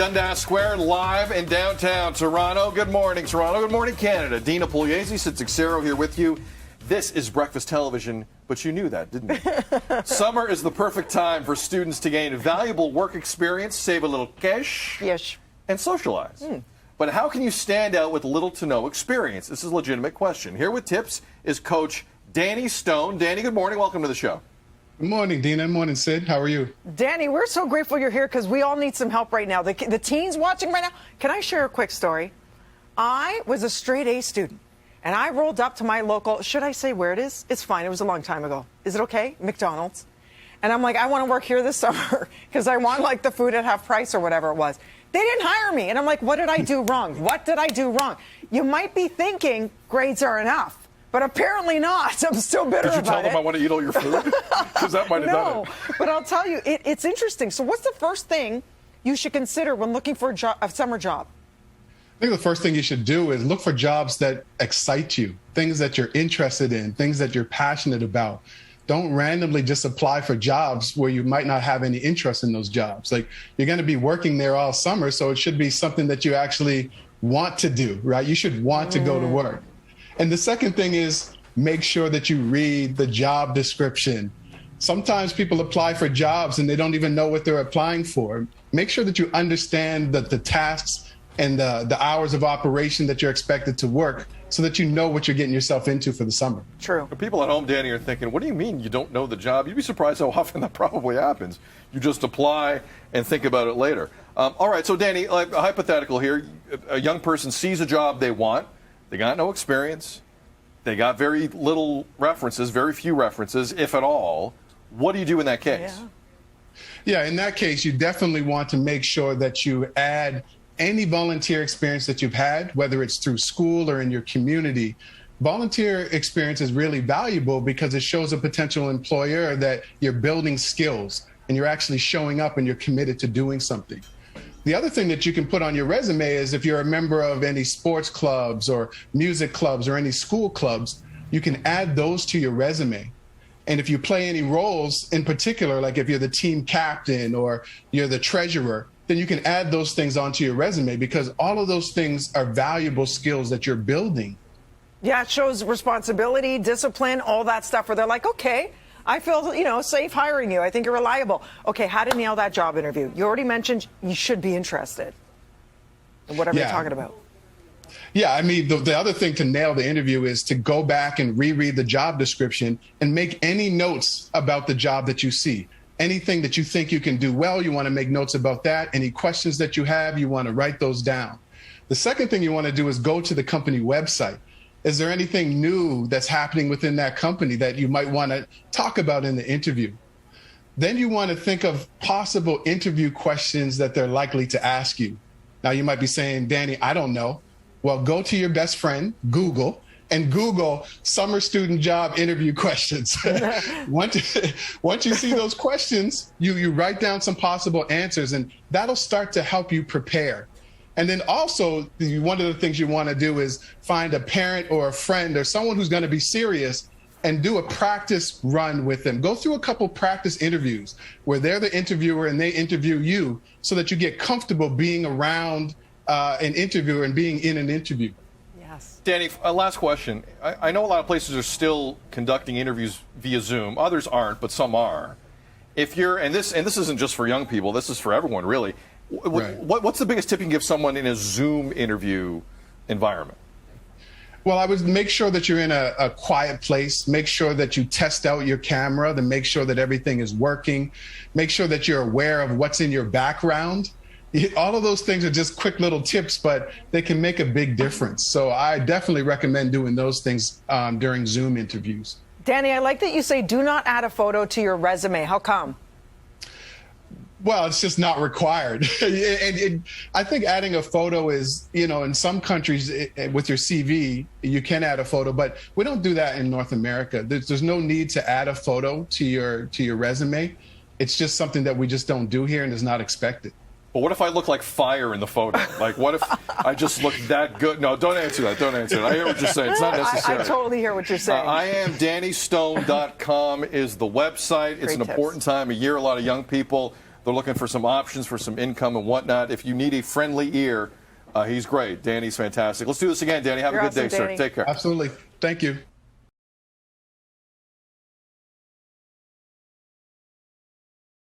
Dundas Square, live in downtown Toronto. Good morning, Toronto. Good morning, Canada. Dina Pugliese, Seixeiro here with you. This is breakfast television, but you knew that, didn't you? Summer is the perfect time for students to gain valuable work experience, save a little cash, yes, and socialize. But how can you stand out with little to no experience? This is a legitimate question. Here with tips is Coach Danny Stone. Danny, good morning. Welcome to the show. Good morning, Dina. Morning, Sid. How are you? Danny, we're so grateful you're here because we all need some help right now. The teens watching right now, can I share a quick story? I was a straight A student, and I rolled up to my local, should I say where it is? It's fine. It was a long time ago. Is it okay? McDonald's. And I'm like, I want to work here this summer because I want like the food at half price or whatever it was. They didn't hire me. And I'm like, what did I do wrong? What did I do wrong? You might be thinking grades are enough. But apparently not. I'm still bitter about it. Did you tell them I want to eat all your food? Because that might have done it. No, but I'll tell you, it's interesting. So what's the first thing you should consider when looking for a summer job? I think the first thing you should do is look for jobs that excite you, things that you're interested in, things that you're passionate about. Don't randomly just apply for jobs where you might not have any interest in those jobs. Like, you're going to be working there all summer, so it should be something that you actually want to do, right? You should want to go to work. And the second thing is make sure that you read the job description. Sometimes people apply for jobs and they don't even know what they're applying for. Make sure that you understand the tasks and the hours of operation that you're expected to work so that you know what you're getting yourself into for the summer. True. People at home, Danny, are thinking, what do you mean you don't know the job? You'd be surprised how often that probably happens. You just apply and think about it later. All right, so Danny, like a hypothetical here, a young person sees a job they want. They got no experience. They got very little references, very few references, if at all. What do you do in that case? Yeah, in that case, you definitely want to make sure that you add any volunteer experience that you've had, whether it's through school or in your community. Volunteer experience is really valuable because it shows a potential employer that you're building skills and you're actually showing up and you're committed to doing something. The other thing that you can put on your resume is if you're a member of any sports clubs or music clubs or any school clubs, you can add those to your resume. And if you play any roles in particular, like if you're the team captain or you're the treasurer, then you can add those things onto your resume because all of those things are valuable skills that you're building. Yeah, it shows responsibility, discipline, all that stuff where they're like, okay, I feel, safe hiring you. I think you're reliable. Okay, how to nail that job interview. You already mentioned you should be interested in whatever you're talking about. Yeah, I mean, the other thing to nail the interview is to go back and reread the job description and make any notes about the job that you see. Anything that you think you can do well, you want to make notes about that. Any questions that you have, you want to write those down. The second thing you want to do is go to the company website. Is there anything new that's happening within that company that you might want to talk about in the interview? Then you want to think of possible interview questions that they're likely to ask you. Now, you might be saying, Danny, I don't know. Well, go to your best friend, Google, and Google summer student job interview questions. Once you see those questions, you write down some possible answers, and that'll start to help you prepare. And then also, one of the things you want to do is find a parent or a friend or someone who's going to be serious and do a practice run with them. Go through a couple practice interviews where they're the interviewer and they interview you so that you get comfortable being around an interviewer and being in an interview. Yes. Danny, last question. I know a lot of places are still conducting interviews via Zoom. Others aren't, but some are. If you're, and this isn't just for young people, this is for everyone, really. Right. What's the biggest tip you can give someone in a Zoom interview environment? Well, I would make sure that you're in a quiet place. Make sure that you test out your camera to make sure that everything is working. Make sure that you're aware of what's in your background. All of those things are just quick little tips, but they can make a big difference. So I definitely recommend doing those things during Zoom interviews. Danny, I like that you say do not add a photo to your resume. How come? Well, it's just not required. I think adding a photo is, in some countries with your CV, you can add a photo, but we don't do that in North America. There's no need to add a photo to your resume. It's just something that we just don't do here and is not expected. But what if I look like fire in the photo? Like, what if I just look that good? No, don't answer that. Don't answer it. I hear what you're saying. It's not necessary. I totally hear what you're saying. IamDannyStone.com is the website. It's an important time of year. A lot of young people They're looking for some options for some income and whatnot. If you need a friendly ear, he's great. Danny's fantastic. Let's do this again, Danny. Have a good day, sir. Take care. Absolutely. Thank you.